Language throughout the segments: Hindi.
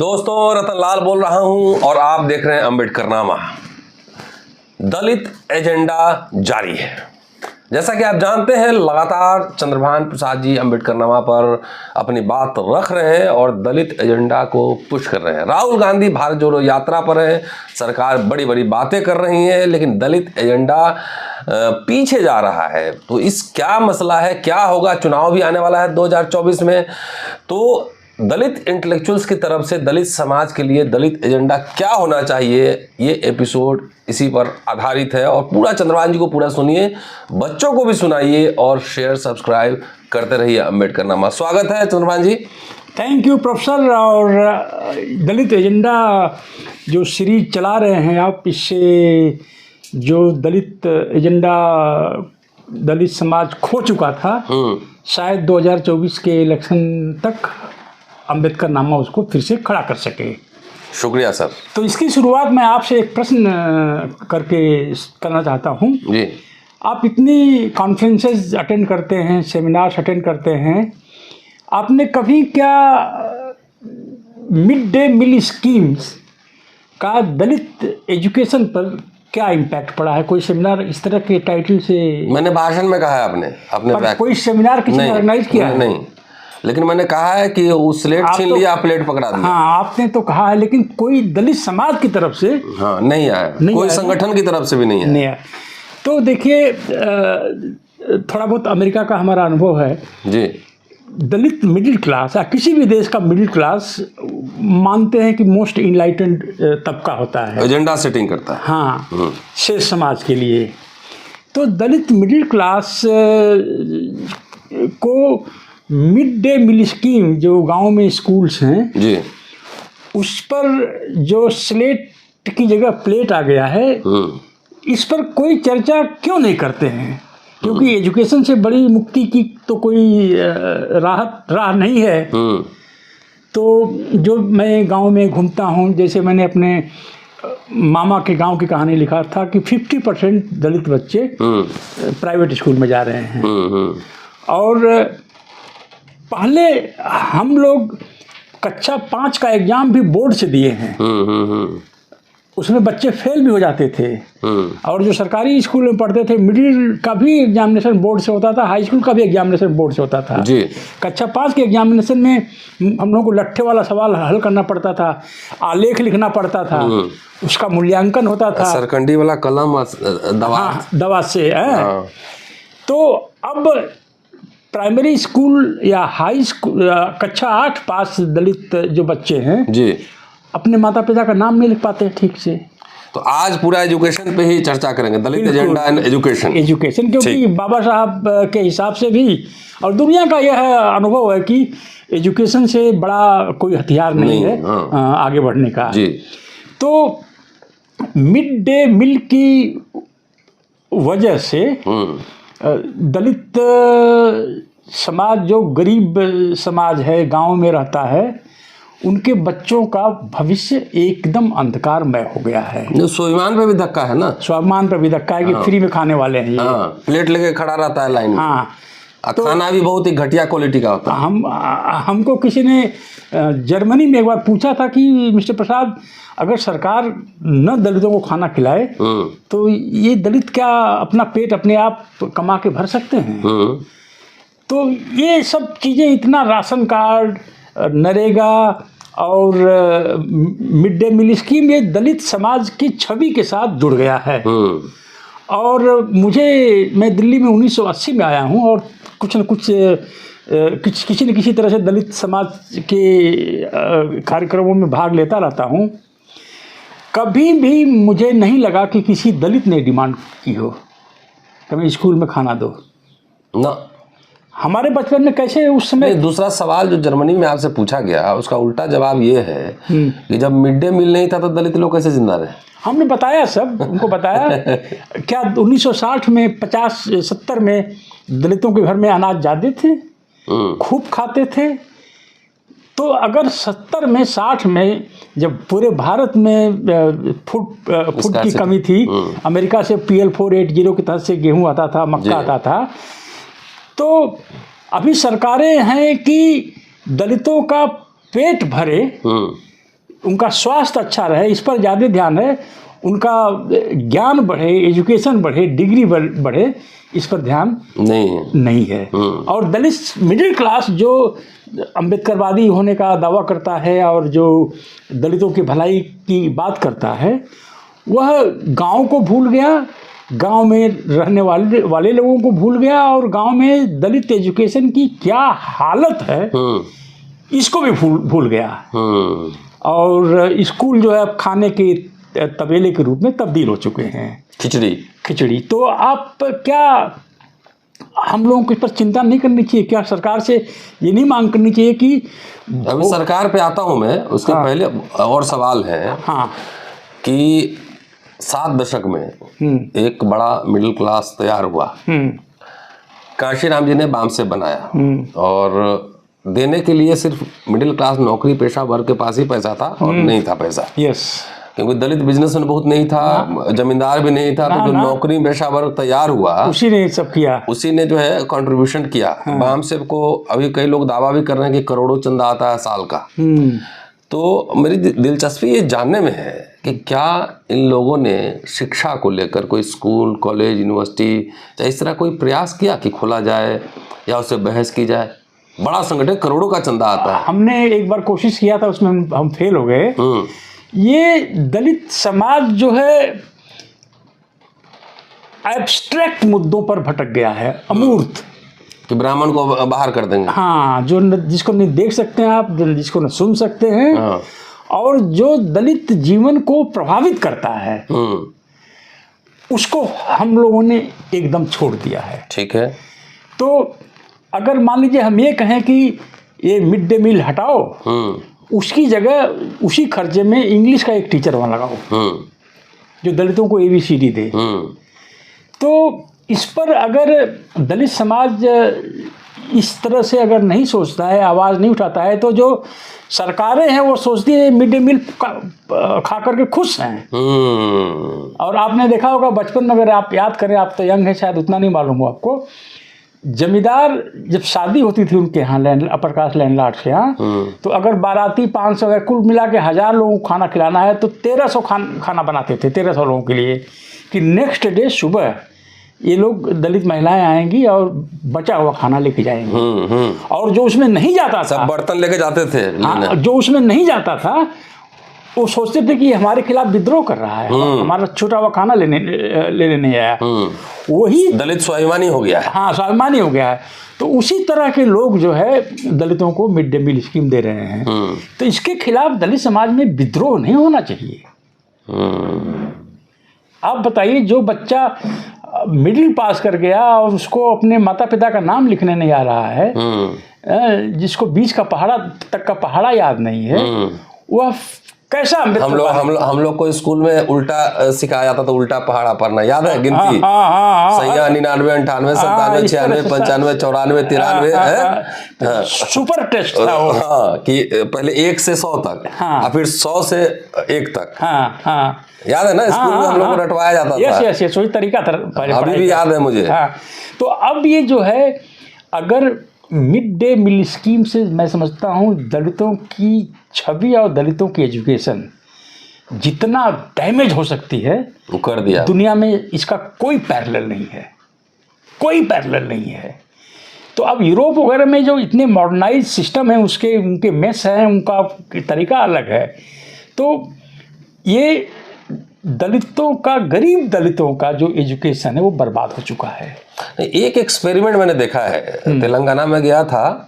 दोस्तों, रतनलाल बोल रहा हूं और आप देख रहे हैं अम्बेडकरनामा। दलित एजेंडा जारी है। जैसा कि आप जानते हैं, लगातार चंद्रभान प्रसाद जी अम्बेडकरनामा पर अपनी बात रख रहे हैं और दलित एजेंडा को पुश कर रहे हैं। राहुल गांधी भारत जोड़ो यात्रा पर है, सरकार बड़ी बड़ी बातें कर रही है, लेकिन दलित एजेंडा पीछे जा रहा है। तो इस क्या मसला है, क्या होगा? चुनाव भी आने वाला है 2024 में, तो दलित इंटेलेक्चुअल्स की तरफ से दलित समाज के लिए दलित एजेंडा क्या होना चाहिए, ये एपिसोड इसी पर आधारित है। और पूरा चंद्रभान जी को पूरा सुनिए, बच्चों को भी सुनाइए और शेयर सब्सक्राइब करते रहिए अम्बेडकरनामा। स्वागत है Chandrabhan ji. Thank you professor. और दलित एजेंडा जो सीरीज चला रहे हैं आप, इससे जो दलित एजेंडा दलित समाज खो चुका था, शायद 2024 के इलेक्शन तक अम्बेडकरनामा उसको फिर से खड़ा कर सके। शुक्रिया सर। तो इसकी शुरुआत मैं आपसे एक प्रश्न करना चाहता हूँ जी। आप इतनी कॉन्फ्रेंसेस अटेंड करते हैं, सेमिनार्स अटेंड करते हैं, आपने कभी क्या मिड डे मील स्कीम्स का दलित एजुकेशन पर क्या इम्पैक्ट पड़ा है? कोई सेमिनार इस तरह के टाइटल से मैंने भाषण में कहा है अपने कोई सेमिनार किसी ने ऑर्गेनाइज किया है? नहीं, लेकिन मैंने कहा है कि वो स्लेट छीन लिया, प्लेट पकड़ा दिया। हाँ, आपने तो कहा है, लेकिन कोई दलित समाज की तरफ से नहीं आया, कोई संगठन की तरफ से भी नहीं आया। तो देखिए, थोड़ा बहुत अमेरिका का हमारा अनुभव है जी। दलित मिडिल क्लास या किसी भी देश का मिडिल क्लास मानते हैं कि मोस्ट इनलाइटेंड तबका होता है, एजेंडा सेटिंग करता है। हाँ, शेष समाज के लिए। तो दलित मिडिल क्लास को मिड डे मील स्कीम जो गांव में स्कूल्स हैं जी, उस पर जो स्लेट की जगह प्लेट आ गया है, इस पर कोई चर्चा क्यों नहीं करते हैं? क्योंकि एजुकेशन से बड़ी मुक्ति की तो कोई राह नहीं है। तो जो मैं गांव में घूमता हूं, जैसे मैंने अपने मामा के गांव की कहानी लिखा था कि 50% दलित बच्चे प्राइवेट स्कूल में जा रहे हैं। और पहले हम लोग कक्षा 5 का एग्जाम भी बोर्ड से दिए हैं, उसमें बच्चे फेल भी हो जाते थे। और जो सरकारी स्कूल में पढ़ते थे, मिडिल का भी एग्जामिनेशन बोर्ड से होता था, हाई स्कूल का भी एग्जामिनेशन बोर्ड से होता था जी। कक्षा 5 के एग्जामिनेशन में हम लोग को लट्ठे वाला सवाल हल करना पड़ता था, आलेख लिखना पड़ता था, उसका मूल्यांकन होता था, सरकंडी वाला कलम दवा से है। तो अब प्राइमरी स्कूल या हाई स्कूल कक्षा 8 पास दलित जो बच्चे हैं जी, अपने माता पिता का नाम नहीं लिख पाते ठीक से। तो आज पूरा एजुकेशन पे ही चर्चा करेंगे, दलित एजेंडा एंड एजुकेशन। क्योंकि बाबा साहब के हिसाब से भी और दुनिया का यह अनुभव है कि एजुकेशन से बड़ा कोई हथियार नहीं है आगे बढ़ने का जी। तो मिड डे मील की वजह से दलित समाज जो गरीब समाज है, गांव में रहता है, उनके बच्चों का भविष्य एकदम अंधकारमय हो गया है। स्वाभिमान पे भी धक्का है ना, स्वाभिमान पे भी धक्का है कि फ्री में खाने वाले हैं ये। प्लेट लेके खड़ा रहता है लाइन में। हाँ, तो खाना भी बहुत ही घटिया क्वालिटी का होता है। हमको किसी ने जर्मनी में एक बार पूछा था कि मिस्टर प्रसाद, अगर सरकार न दलितों को खाना खिलाए तो ये दलित क्या अपना पेट अपने आप कमा के भर सकते हैं? तो ये सब चीज़ें, इतना राशन कार्ड, नरेगा और मिड डे मील स्कीम, ये दलित समाज की छवि के साथ जुड़ गया है। और मैं दिल्ली में 1980 में आया हूँ और कुछ न कुछ किसी न किसी तरह से दलित समाज के कार्यक्रमों में भाग लेता रहता हूँ। कभी भी मुझे नहीं लगा कि किसी दलित ने डिमांड की हो कि हमें स्कूल में खाना दो ना। हमारे बचपन में कैसे उस समय। दूसरा सवाल जो जर्मनी में आपसे पूछा गया, उसका उल्टा जवाब ये है कि जब मिड डे मील नहीं था तो दलित लोग कैसे जिंदा रहे? हमने बताया, सब उनको बताया क्या 1960 में 50-70 में दलितों के घर में अनाज ज्यादा थे, खूब खाते थे। तो अगर 70 में 60 में जब पूरे भारत में फूड की कमी थी, अमेरिका से PL 480 के तहत से गेहूं आता था, मक्का आता था, तो अभी सरकारें हैं कि दलितों का पेट भरे उनका स्वास्थ्य अच्छा रहे, इस पर ज़्यादा ध्यान है, उनका ज्ञान बढ़े, एजुकेशन बढ़े, डिग्री बढ़े, इस पर ध्यान नहीं है। और दलित मिडिल क्लास जो अम्बेडकरवादी होने का दावा करता है और जो दलितों की भलाई की बात करता है, वह गांव को भूल गया, गांव में रहने वाले लोगों को भूल गया, और गांव में दलित एजुकेशन की क्या हालत है इसको भी भूल गया। और स्कूल जो है अब खाने के तबेले के रूप में तब्दील हो चुके हैं, खिचड़ी। तो आप क्या, हम लोगों को इस पर चिंता नहीं करनी चाहिए क्या? सरकार से ये नहीं मांग करनी चाहिए कि, अभी सरकार पे आता हूं मैं, उसके पहले और सवाल है कि 7 दशक में एक बड़ा मिडिल क्लास तैयार हुआ, कांशीराम जी ने बाम से बनाया, और देने के लिए सिर्फ मिडिल क्लास नौकरी पेशा वर्ग के पास ही पैसा था और नहीं था पैसा। क्योंकि दलित बिजनेसमैन बहुत नहीं था, जमींदार भी नहीं था, तो जो नौकरी पेशा वर्ग तैयार हुआ उसी ने सब किया, उसी ने जो है कंट्रीब्यूशन किया। बाम से को अभी कई लोग दावा भी कर रहे हैं कि करोड़ों चंदा आता है साल का। तो मेरी दिलचस्पी ये जानने में है कि क्या इन लोगों ने शिक्षा को लेकर कोई स्कूल, कॉलेज, यूनिवर्सिटी या इस तरह कोई प्रयास किया कि खोला जाए या उससे बहस की जाए? बड़ा संगठन, करोड़ों का चंदा आता है। हमने एक बार कोशिश किया था, उसमें हम फेल हो गए। ये दलित समाज जो है एब्स्ट्रैक्ट मुद्दों पर भटक गया है, अमूर्त, कि ब्राह्मण को बाहर कर देंगे। हाँ, जो जिसको नहीं देख सकते हैं आप, जिसको न सुन सकते हैं, और जो दलित जीवन को प्रभावित करता है, उसको हम लोगों ने एकदम छोड़ दिया है। ठीक है। तो अगर मान लीजिए हम ये कहें कि ये मिड डे मील हटाओ, उसकी जगह उसी खर्चे में इंग्लिश का एक टीचर वहाँ लगाओ जो दलितों को ABCD दे, तो इस पर अगर दलित समाज इस तरह से अगर नहीं सोचता है, आवाज़ नहीं उठाता है, तो जो सरकारें हैं वो सोचती है मिड डे मील खा करके खुश हैं। और आपने देखा होगा बचपन में, अगर आप याद करें, आप तो यंग हैं शायद, उतना नहीं मालूम हो आपको, जमींदार जब शादी होती थी उनके यहाँ, अपर कास्ट लैंडलॉर्ड के यहाँ, तो अगर बाराती 500, अगर कुल मिला के 1000 लोगों को खाना खिलाना है तो 1300 खाना बनाते थे 1300 लोगों के लिए, कि नेक्स्ट डे सुबह ये लोग दलित महिलाएं आएंगी और बचा हुआ खाना लेके जाएंगी। और जो उसमें नहीं जाता था, सब बर्तन लेके जाते थे, जो उसमें नहीं जाता था वो सोचते थे कि हमारे खिलाफ विद्रोह कर रहा है, हमारा छूटा हुआ खाना लेने नहीं आया। वही दलित स्वाभिमानी हो गया है। हाँ, स्वाभिमानी हो गया है। तो उसी तरह के लोग जो है दलितों को मिड डे मील स्कीम दे रहे हैं। तो इसके खिलाफ दलित समाज में विद्रोह नहीं होना चाहिए। आप बताइए, जो बच्चा मिडिल पास कर गया और उसको अपने माता पिता का नाम लिखने नहीं आ रहा है, जिसको बीच का पहाड़ा तक का पहाड़ा याद नहीं है, वह कैसा? हम लोग को स्कूल में उल्टा सिखाया जाता था, उल्टा पहाड़ा पढ़ना याद है? गिनती 99, 98, 97, 96, 95, 94, 93 सुपर टेस्ट था वो। हाँ, कि पहले 1 से 100 तक, और फिर 100 से 1 तक। याद है ना, स्कूल में हम लोग को रटवाया जाता था। यस, वही तरीका था, अभी भी याद है मुझे। तो अब ये जो है, अगर मिड डे मील स्कीम से मैं समझता हूँ दलितों की छवि और दलितों की एजुकेशन जितना डैमेज हो सकती है वो कर दिया। दुनिया में इसका कोई पैरेलल नहीं है, कोई पैरेलल नहीं है। तो अब यूरोप वगैरह में जो इतने मॉडर्नाइज सिस्टम है, उनके मेस हैं, उनका तरीका अलग है। तो ये दलितों का, गरीब दलितों का जो एजुकेशन है वो बर्बाद हो चुका है। एक एक्सपेरिमेंट मैंने देखा है, तेलंगाना में गया था,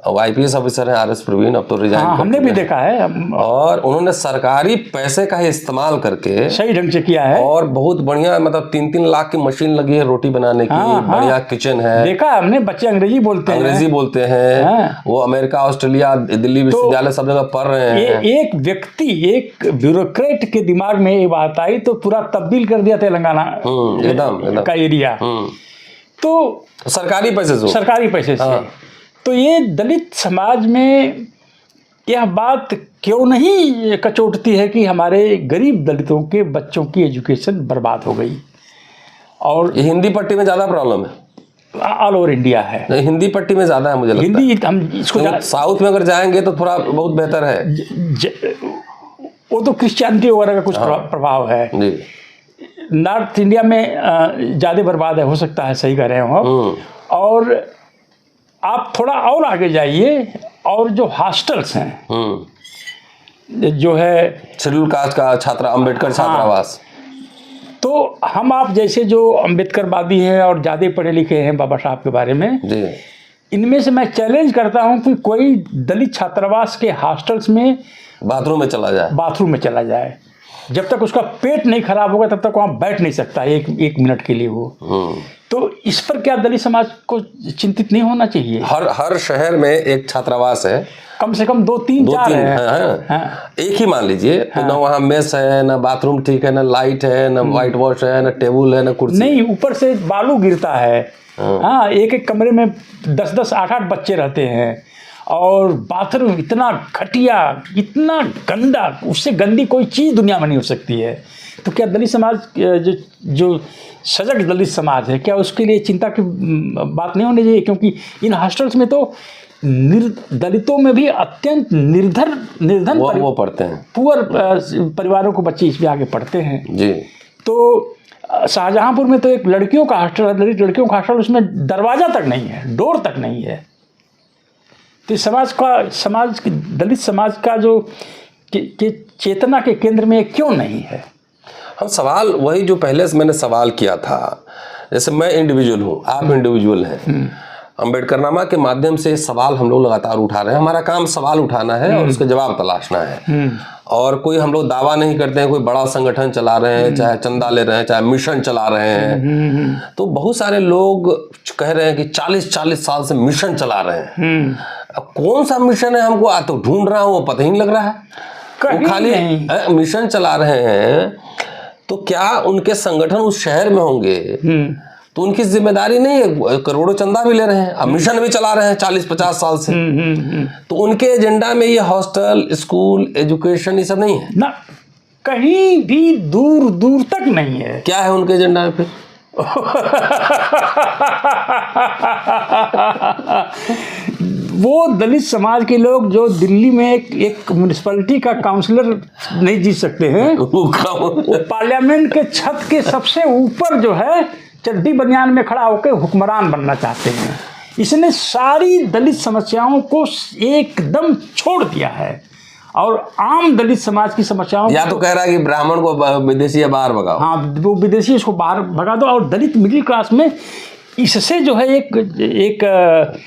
IPS ऑफिसर है RS प्रवीण, अब तो रिजाइन कर हमने भी देखा है। और उन्होंने सरकारी पैसे का ही इस्तेमाल करके सही ढंग से किया है, और बहुत बढ़िया, मतलब 3-3 लाख की मशीन लगी है रोटी बनाने की, बढ़िया किचन है। देखा हमने, बच्चे अंग्रेजी बोलते हैं। वो अमेरिका, ऑस्ट्रेलिया, दिल्ली विश्वविद्यालय सब जगह पढ़ रहे हैं। एक व्यक्ति, एक ब्यूरोक्रेट के दिमाग में ये बात आई तो पूरा तब्दील कर दिया तेलंगाना एकदम का एरिया। तो सरकारी पैसे से। तो ये दलित समाज में यह बात क्यों नहीं कचोटती है कि हमारे गरीब दलितों के बच्चों की एजुकेशन बर्बाद हो गई? और हिंदी पट्टी में ज़्यादा प्रॉब्लम है, ऑल ओवर इंडिया है। हिंदी पट्टी में ज़्यादा है मुझे लगता है। हिंदी हम इसको साउथ में अगर जाएंगे तो थोड़ा बहुत बेहतर है। वो तो क्रिश्चियनिटी वगैरह का कुछ प्रभाव है। जी। नॉर्थ इंडिया में ज़्यादा बर्बाद है, हो सकता है, सही कह रहे हो आप। और आप थोड़ा और आगे जाइए, और जो हॉस्टल्स हैं जो है शेड्यूल कास्ट का छात्रा, अम्बेडकर छात्रावास, तो हम आप जैसे जो अम्बेडकरवादी हैं और ज़्यादा पढ़े लिखे हैं बाबा साहब के बारे में जी, इनमें से मैं चैलेंज करता हूं कि कोई दलित छात्रावास के हॉस्टल्स में बाथरूम में चला जाए। जब तक उसका पेट नहीं खराब होगा तब तक वहाँ बैठ नहीं सकता एक मिनट के लिए वो। तो इस पर क्या दलित समाज को चिंतित नहीं होना चाहिए? हर शहर में एक छात्रावास है, कम से कम 2-3-4 है। हाँ। एक ही मान लीजिए, तो ना वहाँ मेस है, ना बाथरूम ठीक है, ना लाइट है, ना व्हाइट वॉश है, ना टेबल है, ना कुर्सी नहीं, ऊपर से बालू गिरता है। हाँ, एक कमरे में 10-10, 8-8 बच्चे रहते हैं, और बाथरूम इतना घटिया, इतना गंदा, उससे गंदी कोई चीज़ दुनिया में नहीं हो सकती है। तो क्या दलित समाज जो सजग दलित समाज है, क्या उसके लिए चिंता की बात नहीं होनी चाहिए? क्योंकि इन हॉस्टल्स में तो दलितों में भी अत्यंत निर्धन वो पढ़ते हैं, पुअर परिवारों को बच्चे इसमें आगे पढ़ते हैं जी। तो शाहजहांपुर में तो एक लड़कियों का हॉस्टल है, दलित लड़कियों का हॉस्टल, उसमें दरवाजा तक नहीं है, डोर तक नहीं है। तो दलित समाज का जो चेतना के केंद्र में क्यों नहीं है? हम सवाल वही जो पहले से मैंने सवाल किया था, जैसे मैं इंडिविजुअल हूँ, आप इंडिविजुअल हैं, अम्बेडकरनामा के माध्यम से सवाल हम लोग लगातार उठा रहे हैं। हमारा काम सवाल उठाना है और उसका जवाब तलाशना है। और कोई हम लोग दावा नहीं करते हैं कोई बड़ा संगठन चला रहे हैं, चाहे चंदा ले रहे हैं, चाहे मिशन चला रहे हैं। तो बहुत सारे लोग कह रहे हैं कि 40-40 साल से मिशन चला रहे हैं। अब कौन सा मिशन है, हमको तो ढूंढ रहा हूँ, वो पता ही नहीं लग रहा है। वो खाली मिशन चला रहे हैं, तो क्या उनके संगठन उस शहर में होंगे तो उनकी जिम्मेदारी नहीं है? करोड़ों चंदा भी ले रहे हैं, अब मिशन भी चला रहे हैं 40-50 साल से। तो उनके एजेंडा में ये हॉस्टल, स्कूल, एजुकेशन, ये सब नहीं है ना, कहीं भी दूर दूर तक नहीं है। क्या है उनके एजेंडा में फिर? वो दलित समाज के लोग जो दिल्ली में एक म्युनिसिपैलिटी का काउंसलर नहीं जीत सकते हैं, वो पार्लियामेंट के छत के सबसे ऊपर जो है चड्डी बनियान में खड़ा होकर हुक्मरान बनना चाहते हैं। इसने सारी दलित समस्याओं को एकदम छोड़ दिया है, और आम दलित समाज की समस्याओं या तो कह रहा है कि ब्राह्मण को विदेशी बाहर भगाओ। हाँ, वो विदेशी उसको बाहर भगा दो, और दलित मिडिल क्लास में इससे जो है एक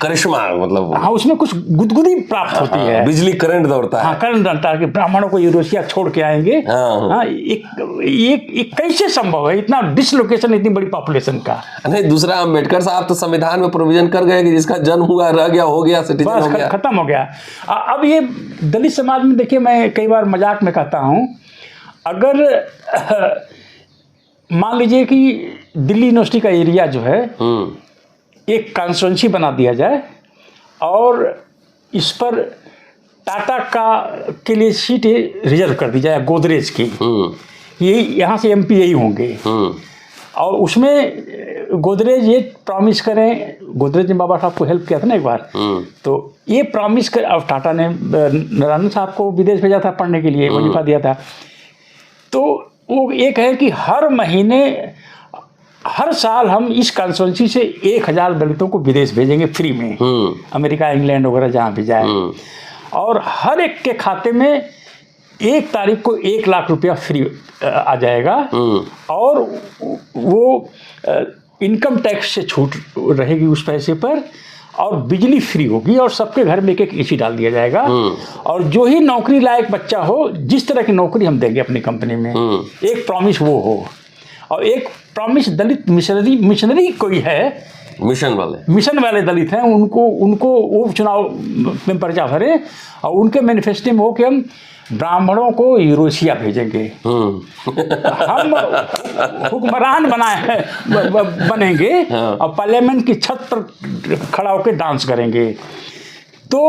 करिश्मा, मतलब हाँ, उसमें कुछ गुदगुदी प्राप्त होती है, बिजली करंट दौड़ता है। हाँ, करंट दौड़ता है कि ब्राह्मणों को यूरोशिया छोड़ के आएंगे। हाँ, एक कैसे संभव है इतना डिसलोकेशन, इतनी बड़ी पॉपुलेशन का? नहीं, दूसरा अम्बेडकर साहब तो संविधान में प्रोविजन कर गए कि जिसका जन्म हुआ, रह गया, हो गया, सिटीजन हो गया, खत्म हो गया। अब ये दलित समाज में देखिए, मैं कई बार मजाक में कहता हूँ, अगर मान लीजिए कि दिल्ली यूनिवर्सिटी का एरिया जो है एक कॉन्स्टिट्यूएंसी बना दिया जाए, और इस पर टाटा के लिए सीट रिजर्व कर दी जाए, गोदरेज की, ये यहाँ से एमपी यही होंगे, और उसमें गोदरेज ये प्रॉमिस करें, गोदरेज ने बाबा साहब को हेल्प किया था ना एक बार, तो ये प्रॉमिस कर, और टाटा ने नारायण साहब को विदेश भेजा था पढ़ने के लिए, वजीफा दिया था, तो वो एक है कि हर साल हम इस कॉन्स्टिट्यूएंसी से 1000 दलितों को विदेश भेजेंगे फ्री में, अमेरिका, इंग्लैंड वगैरह जहाँ भी जाए, और हर एक के खाते में 1 तारीख को 1 लाख रुपया फ्री आ जाएगा, और वो इनकम टैक्स से छूट रहेगी उस पैसे पर, और बिजली फ्री होगी, और सबके घर में एक एसी डाल दिया जाएगा, और जो ही नौकरी लायक बच्चा हो, जिस तरह की नौकरी हम देंगे अपनी कंपनी में, एक प्रॉमिस वो हो। और एक प्रॉमिस दलित मिशनरी कोई है, मिशन वाले दलित हैं, उनको वो चुनाव में पर्चा भरे, और उनके मैनिफेस्टो में हो कि हम ब्राह्मणों को यूरोशिया भेजेंगे, हम हुक्मरान बनेंगे, और पार्लियामेंट की छत पर खड़ा होकर डांस करेंगे। तो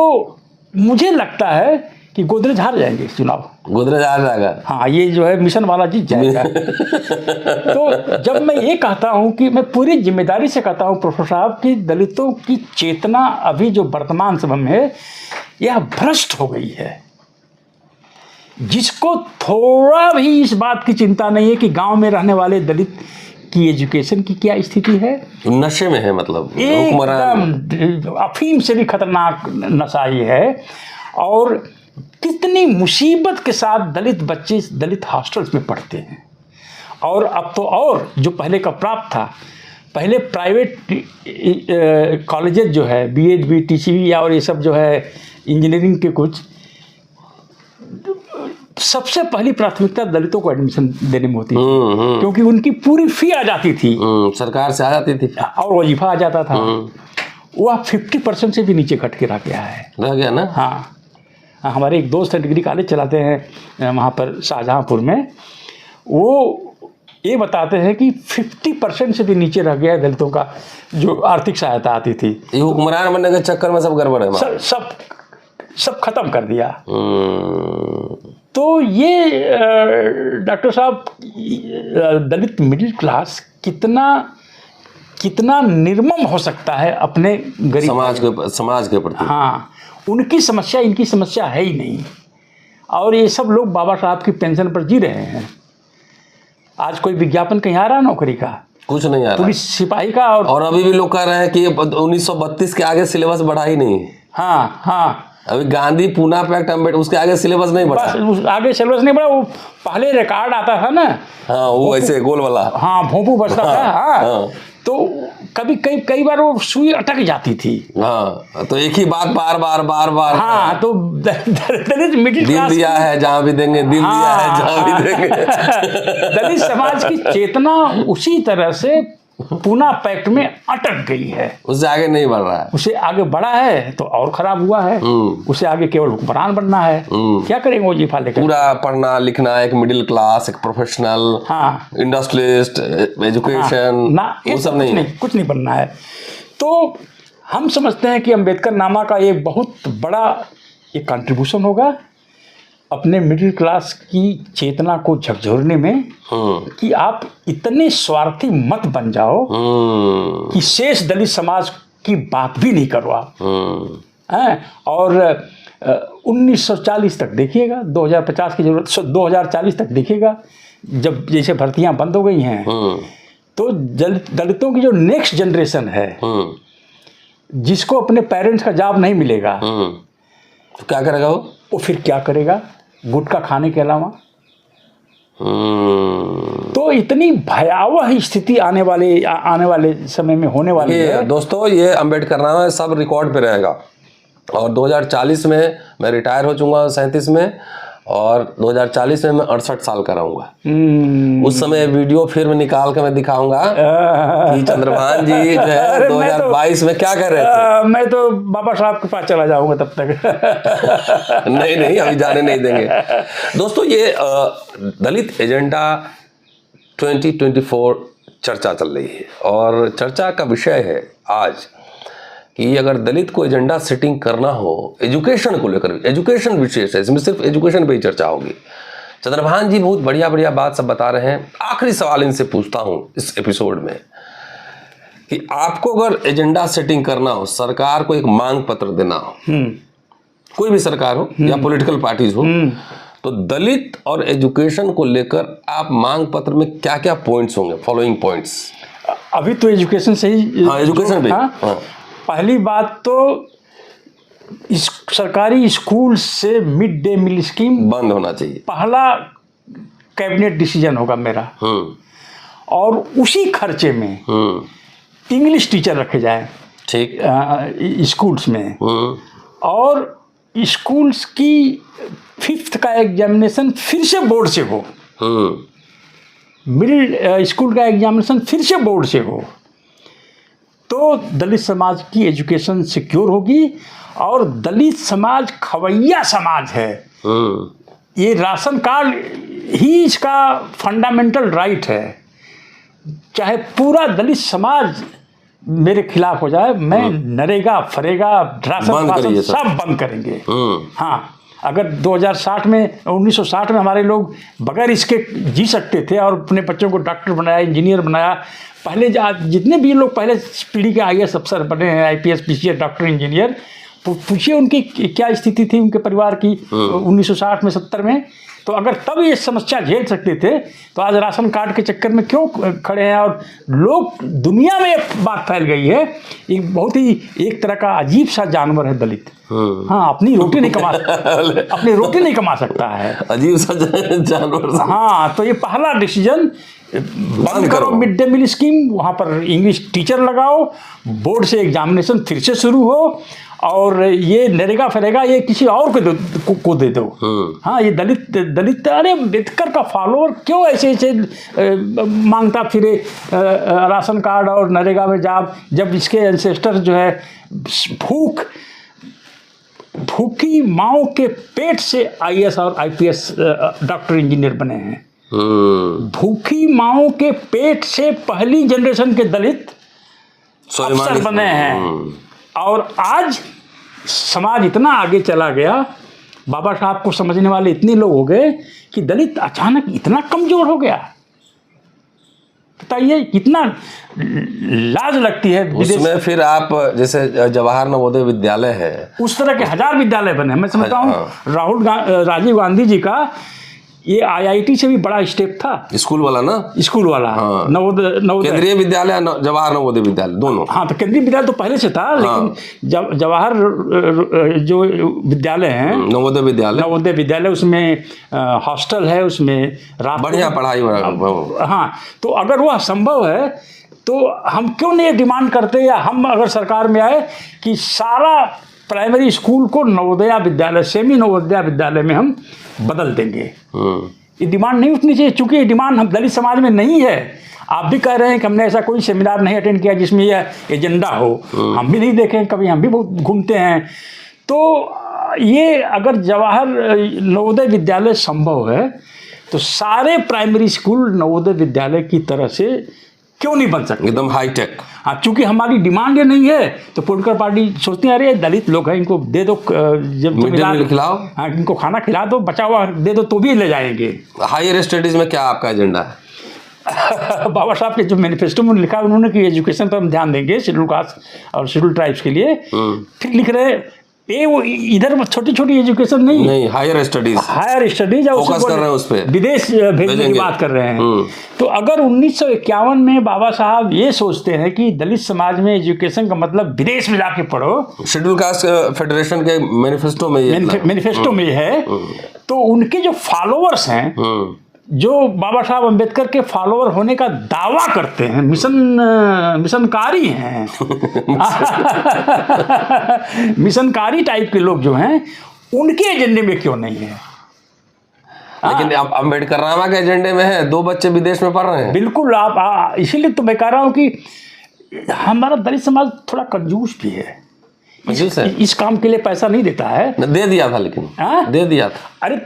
मुझे लगता है कि गोदरेज हार जाएंगे चुनाव, गोदरेज हार जाएगा। हाँ, ये जो है मिशन वाला जीत जाएगा। तो जब मैं ये कहता हूँ कि मैं पूरी जिम्मेदारी से कहता हूँ प्रोफेसर साहब कि दलितों की चेतना अभी जो वर्तमान समय में है, यह भ्रष्ट हो गई है। जिसको थोड़ा भी इस बात की चिंता नहीं है कि गांव में रहने वाले दलित की एजुकेशन की क्या स्थिति है। नशे में है, मतलब हुक्मरान। एकदम अफीम से भी खतरनाक नशा ये है। और कितनी मुसीबत के साथ दलित बच्चे दलित हॉस्टल्स में पढ़ते हैं। और अब तो और जो पहले का प्राप्त था, पहले प्राइवेट कॉलेजेस जो है BHB TCV और ये सब जो है इंजीनियरिंग के कुछ, सबसे पहली प्राथमिकता दलितों को एडमिशन देने में होती थी, क्योंकि उनकी पूरी फी आ जाती थी, सरकार से आ जाती थी और वजीफा आ जाता था। वह 50% से भी नीचे घट के रह गया ना। हाँ, हमारे एक दोस्त डिग्री कॉलेज चलाते हैं वहाँ पर शाहजहाँपुर में, वो ये बताते हैं कि 50% से भी नीचे रह गया है दलितों का जो आर्थिक सहायता आती थी। ये हुक्मरान बनने के चक्कर में सब गड़बड़ है, सब खत्म कर दिया। तो ये डॉक्टर साहब, दलित मिडिल क्लास कितना निर्मम हो सकता है अपने गरीब समाज के प्रति। हाँ, उनकी समस्या इनकी समस्या है ही नहीं। और ये सब लोग बाबा साहब की पेंशन पर जी रहे हैं। आज कोई विज्ञापन कहीं आ रहा है नौकरी का? कुछ नहीं आ रहा। पुलिस सिपाही का। और अभी भी लोग कह रहे हैं कि 1932 के आगे सिलेबस बढ़ा ही नहीं। हाँ हाँ, अभी गांधी पूना पैक्ट अम्बेडकर उसके आगे सिलेबस नहीं बढ़ा। आगे सिलेबस नहीं बढ़ा। वो पहले रिकॉर्ड आता था ना, हाँ, वो ऐसे गोल वाला, हाँ, भोंपू बजता था। हाँ, तो कई बार वो सुई अटक जाती थी। हाँ, तो एक ही बात बार बार। हाँ, तो दलित मिडिल क्लास दिया है जहाँ भी देंगे, दिल दिया है जहाँ भी देंगे। दलित समाज की चेतना उसी तरह से पूना पैक्ट में अटक गई है, उससे आगे नहीं बढ़ रहा है। उसे आगे बढ़ा है तो और खराब हुआ है। उसे आगे केवल हुक्मरान बनना है। क्या करेंगे वजीफा लेकर? पूरा पढ़ना लिखना, एक मिडिल क्लास, एक प्रोफेशनल, हाँ, इंडस्ट्रियलिस्ट, एजुकेशन, ना, ये सब कुछ नहीं बनना है। तो हम समझते हैं कि अम्बेडकर नामा का एक बहुत बड़ा एक कंट्रीब्यूशन होगा अपने मिडिल क्लास की चेतना को झकझोरने में, कि आप इतने स्वार्थी मत बन जाओ कि शेष दलित समाज की बात भी नहीं करो आप। और 1940 तक देखिएगा, 2050 की जरूरत, 2040 तक देखिएगा, जब जैसे भर्तियां बंद हो गई हैं, तो दलितों की जो नेक्स्ट जनरेशन है, जिसको अपने पेरेंट्स का जॉब नहीं मिलेगा, तो क्या करेगा वो फिर क्या करेगा गुटखा खाने के अलावा? तो इतनी भयावह स्थिति आने वाले समय में होने वाली है। दोस्तों, ये अम्बेडकरनामा सब रिकॉर्ड पे रहेगा। और 2040 में मैं रिटायर हो चूँगा 37 में, और 2040 में मैं 68 साल का रहूँगा। उस समय वीडियो फिल्म निकाल के मैं दिखाऊंगा कि चंद्रभान जी जो है 2022 में क्या कर रहे थे। मैं तो बाबा साहब के पास चला जाऊंगा तब तक। नहीं, अभी जाने नहीं देंगे। दोस्तों, ये दलित एजेंडा 2024 चर्चा चल रही है, और चर्चा का विषय है आज कि अगर दलित को एजेंडा सेटिंग करना हो एजुकेशन को लेकर, एजुकेशन विशेष है, इसमें सिर्फ एजुकेशन पे ही चर्चा होगी। चंद्रभान जी बहुत बढ़िया बात सब बता रहे हैं। आखिरी सवाल इनसे पूछता हूं इस एपिसोड में कि आपको अगर एजेंडा सेटिंग करना हो, सरकार को एक मांग पत्र देना हो, कोई भी सरकार हो या पॉलिटिकल पार्टीज हो, तो दलित और एजुकेशन को लेकर आप मांग पत्र में क्या क्या पॉइंट्स होंगे? Following points. अभी तो एजुकेशन से ही, हाँ, एजुकेशन पे। हाँ। पहली बात तो इस सरकारी स्कूल से मिड डे मील स्कीम बंद होना चाहिए। पहला कैबिनेट डिसीजन होगा मेरा। और उसी खर्चे में इंग्लिश टीचर रखे जाए, ठीक, स्कूल्स में। और स्कूल्स की 5th का एग्जामिनेशन फिर से बोर्ड से हो, मिडिल स्कूल का एग्जामिनेशन फिर से बोर्ड से हो, तो दलित समाज की एजुकेशन सिक्योर होगी। और दलित समाज खवैया समाज है, ये राशन कार्ड ही इसका फंडामेंटल राइट है। चाहे पूरा दलित समाज मेरे खिलाफ हो जाए, मैं नरेगा फरेगा राशन सब बंद करेंगे। हाँ, अगर 2060 में 1960 में हमारे लोग बगैर इसके जी सकते थे और अपने बच्चों को डॉक्टर बनाया, इंजीनियर बनाया। पहले जितने भी लोग पहले पीढ़ी के IAS अफसर बने हैं, IPS PCS डॉक्टर इंजीनियर, पूछिए उनकी क्या स्थिति थी उनके परिवार की 1960 में 70 में। तो अगर तब ये समस्या झेल सकते थे तो आज राशन कार्ड के चक्कर में क्यों खड़े हैं। और लोग दुनिया में बात फैल गई है, एक बहुत ही एक तरह का अजीब सा जानवर है दलित। हाँ, अपनी रोटी नहीं कमा सकता है, अजीब सा जानवर। हाँ, तो ये पहला डिसीजन, बंद करो मिड डे मील स्कीम, वहाँ पर इंग्लिश टीचर लगाओ, बोर्ड से एग्जामिनेशन फिर से शुरू हो, और ये नरेगा फरेगा ये किसी और को दे दो। हाँ, ये दलित अरे अम्बेडकर का फॉलोअर क्यों ऐसे मांगता फिरे राशन कार्ड और नरेगा में जब इसके एंसेस्टर जो है भूखी माओ के पेट से IAS और IPS डॉक्टर इंजीनियर बने हैं। भूखी माओ के पेट से पहली जनरेशन के दलित अफसर बने हैं। और आज समाज इतना आगे चला गया, बाबा साहब को समझने वाले इतने लोग हो गए कि दलित अचानक इतना कमजोर हो गया। बताइए, कितना लाज लगती है। उसमें फिर आप जैसे जवाहर नवोदय विद्यालय है, उस तरह के 1000 विद्यालय बने। मैं समझता हूँ राजीव गांधी जी का ये IIT से भी बड़ा स्टेप था। स्कूल वाला ना, स्कूल वाला। हाँ। नवोदय केंद्रीय विद्यालय, जवाहर नवोदय विद्यालय दोनों। हाँ, तो केंद्रीय विद्यालय तो पहले से था। हाँ। लेकिन जवाहर जो विद्यालय है, नवोदय विद्यालय, उसमें हॉस्टल है, उसमें बढ़िया पढ़ाई। हाँ, तो अगर वह संभव है तो हम क्यों नहीं डिमांड करते, या हम अगर सरकार में आए कि सारा प्राइमरी स्कूल को नवोदय विद्यालय, सेमी नवोदय विद्यालय में हम बदल देंगे। ये डिमांड नहीं उठनी चाहिए, चूंकि ये डिमांड हम दलित समाज में नहीं है। आप भी कह रहे हैं कि हमने ऐसा कोई सेमिनार नहीं अटेंड किया जिसमें यह एजेंडा हो। हम भी नहीं देखे कभी, हम भी बहुत घूमते हैं। तो ये अगर जवाहर नवोदय विद्यालय संभव है तो सारे प्राइमरी स्कूल नवोदय विद्यालय की तरह से क्यों नहीं बन सकते, एकदम हाईटेक। हाँ, चूंकि हमारी डिमांड ये नहीं है तो पॉलिटिकल पार्टी सोचती है अरे दलित लोग हैं, इनको दे दो, जब खिलाओ, हाँ, इनको खाना खिला दो, बचा हुआ दे दो तो भी ले जाएंगे। हायर स्टडीज में क्या आपका एजेंडा है? बाबा साहब के जो मैनिफेस्टो में लिखा उन्होंने कि एजुकेशन पर हम ध्यान देंगे शेड्यूल कास्ट और शेड्यूल ट्राइब्स के लिए। फिर लिख रहे वो इधर छोटी छोटी एजुकेशन नहीं, हायर स्टडीज फोकस कर रहे हैं, उस पे विदेश भेजने की बात कर रहे हैं। तो अगर 1951 में बाबा साहब ये सोचते हैं कि दलित समाज में एजुकेशन का मतलब विदेश में जाके पढ़ो, शेड्यूल कास्ट फेडरेशन के मैनिफेस्टो में है, तो उनके जो फॉलोअर्स हैं, जो बाबा साहब अम्बेडकर के फॉलोअर होने का दावा करते हैं, मिशनकारी हैं मिशनकारी टाइप के लोग जो हैं, उनके एजेंडे में क्यों नहीं है? लेकिन अब अम्बेडकर नामा के एजेंडे में है, 2 बच्चे विदेश में पढ़ रहे हैं। बिल्कुल, आप इसीलिए तो मैं कह रहा हूँ कि हमारा दलित समाज थोड़ा कंजूस भी है। इस काम के लिए पैसा नहीं देता है। दे दिया था, लेकिन दे दिया था। अरे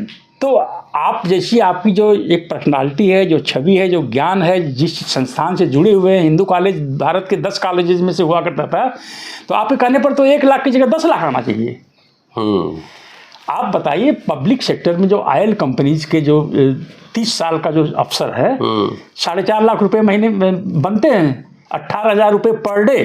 तो आप जैसी आपकी जो एक पर्सनालिटी है, जो छवि है, जो ज्ञान है, जिस संस्थान से जुड़े हुए हैं, हिंदू कॉलेज भारत के 10 कॉलेजेस में से हुआ करता था, तो आपके कहने पर तो 1 लाख की जगह 10 लाख आना चाहिए। आप बताइए, पब्लिक सेक्टर में जो ऑयल कंपनीज के जो 30 साल का जो अफसर है, 4.5 लाख रुपए महीने में बनते हैं, 18,000 रुपये पर डे।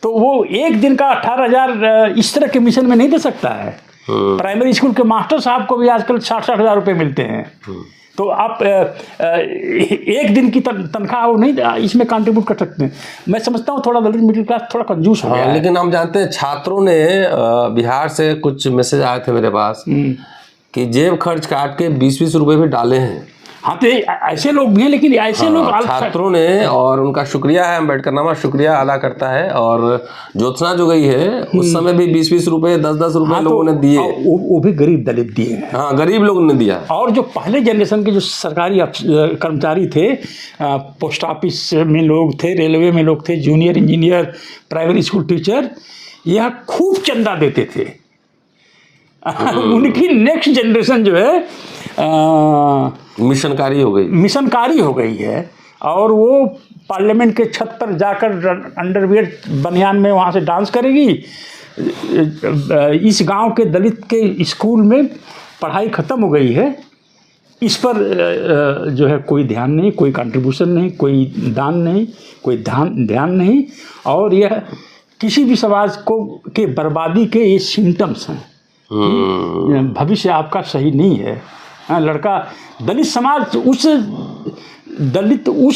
तो वो एक दिन का 18,000 इस तरह के मिशन में नहीं दे सकता है। प्राइमरी स्कूल के मास्टर साहब को भी आजकल 60-60 हज़ार रुपये मिलते हैं। तो आप एक दिन की तनख्वाह वो नहीं इसमें कंट्रीब्यूट कर सकते हैं। मैं समझता हूँ थोड़ा दलित मिडिल क्लास थोड़ा कंजूस हो गया है। लेकिन हम जानते हैं छात्रों ने बिहार से कुछ मैसेज आए थे मेरे पास कि जेब खर्च काट के 20-20 रुपये भी डाले हैं। हाँ, तो ऐसे लोग भी हैं, लेकिन ऐसे लोग छात्रों ने, और उनका शुक्रिया है, अम्बेडकरनामा शुक्रिया अदा करता है। और ज्योत्सना जो गई है उस समय भी 20-20 रुपये 10-10 रुपये लोगों ने दिए। वो भी गरीब दलित दिए हैं। हाँ, गरीब लोगों ने दिया। और जो पहले जनरेशन के जो सरकारी कर्मचारी थे, पोस्ट ऑफिस में लोग थे, रेलवे में लोग थे, junior engineer, primary school teacher, यह खूब चंदा देते थे। उनकी नेक्स्ट जनरेशन जो है मिशनकारी हो गई है। और वो पार्लियामेंट के छत पर जाकर अंडरवियर बनियान में वहाँ से डांस करेगी। इस गांव के दलित के स्कूल में पढ़ाई ख़त्म हो गई है, इस पर जो है कोई ध्यान नहीं, कोई कंट्रीब्यूशन नहीं, कोई दान नहीं, कोई ध्यान नहीं। और यह किसी भी समाज को के बर्बादी के ये सिम्टम्स हैं। भविष्य आपका सही नहीं है। हाँ, लड़का दलित समाज उस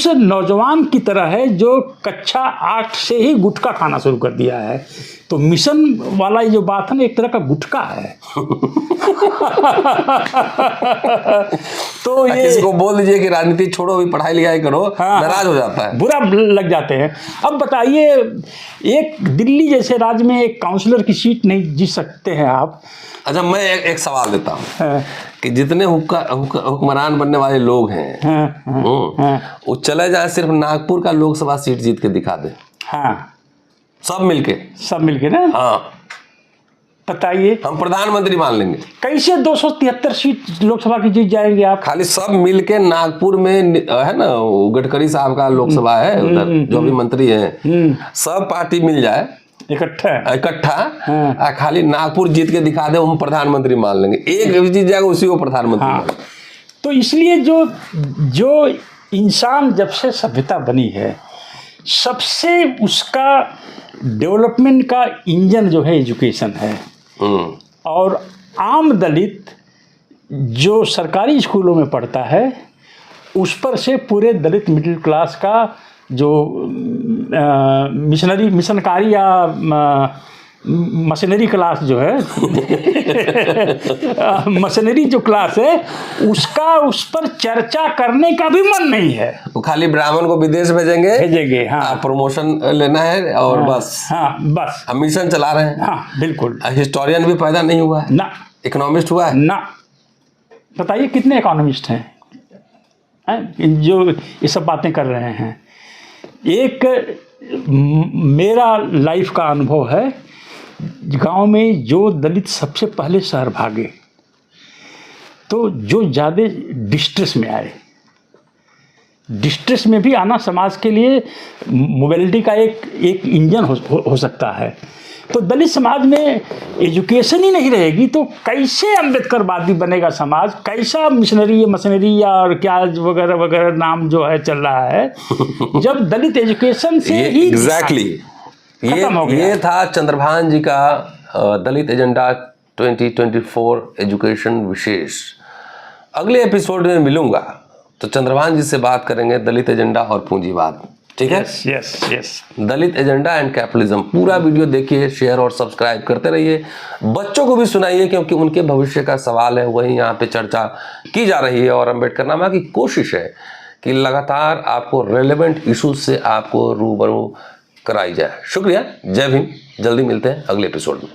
नौजवान की तरह है जो कक्षा 8 से ही गुटखा खाना शुरू कर दिया है। तो मिशन वाला ये जो बात है ना, एक तरह का गुटखा है। तो ये किसी को बोल दीजिए कि राजनीति छोड़ो, भी पढ़ाई लिखाई करो, नाराज हो जाता है, बुरा लग जाते हैं। अब बताइए, एक दिल्ली जैसे राज्य में एक काउंसलर की सीट नहीं जीत सकते हैं आप। अच्छा, मैं एक सवाल देता हूँ कि जितने हुक्मरान बनने वाले लोग हैं, वो चले जाए, सिर्फ नागपुर का लोकसभा सीट जीत के दिखा दे। हाँ, सब मिलके ना। हाँ, बताइए, हम प्रधानमंत्री मान लेंगे। कैसे 273 सीट लोकसभा की जीत जाएंगे आप? खाली सब मिलके नागपुर में है ना, गडकरी साहब का लोकसभा है उधर, जो भी मंत्री हैं, सब पार्टी मिल जाए इकट्ठा, खाली नागपुर जीत के दिखा दे, हम प्रधानमंत्री मान लेंगे। एक जीत जाएगा, उसी को प्रधानमंत्री मान लेंगे। तो इसलिए जो इंसान जब से सभ्यता बनी है, सबसे उसका डेवलपमेंट का इंजन जो है एजुकेशन है। और आम दलित जो सरकारी स्कूलों में पढ़ता है, उस पर से पूरे दलित मिडिल क्लास का जो मिशनकारी या मशीनरी क्लास जो है मशीनरी जो क्लास है, उसका उस पर चर्चा करने का भी मन नहीं है। वो खाली ब्राह्मण को विदेश भेजेंगे। हाँ, प्रमोशन लेना है और बस। हाँ, बस हम मिशन चला रहे हैं। हाँ, बिल्कुल। हिस्टोरियन भी पैदा नहीं हुआ है ना, इकोनॉमिस्ट हुआ है ना। बताइए कितने इकोनॉमिस्ट हैं जो ये सब बातें कर रहे हैं। एक मेरा लाइफ का अनुभव है, गांव में जो दलित सबसे पहले शहर भागे, तो जो ज़्यादा डिस्ट्रेस में आए, डिस्ट्रेस में भी आना समाज के लिए मोबिलिटी का एक इंजन हो सकता है। तो दलित समाज में एजुकेशन ही नहीं रहेगी तो कैसे अम्बेडकरवादी बनेगा समाज? कैसा मिशनरी मशीनरी और क्या वगैरह वगैरह नाम जो है चल रहा है, जब दलित एजुकेशन से ही एग्जैक्टली ये था चंद्रभान जी का दलित एजेंडा 2024 एजुकेशन विशेष। अगले एपिसोड में मिलूंगा तो चंद्रभान जी से बात करेंगे दलित एजेंडा और पूंजीवाद। ठीक है? Yes. Dalit agenda and capitalism. पूरा वीडियो देखिए, शेयर और सब्सक्राइब करते रहिए, बच्चों को भी सुनाइए क्योंकि उनके भविष्य का सवाल है, वही यहाँ पे चर्चा की जा रही है। और अम्बेडकरनामा की कोशिश है कि लगातार आपको रेलेवेंट इशूज से आपको रूबरू कराई जाए। शुक्रिया, जय भीम। जल्दी मिलते हैं अगले एपिसोड में।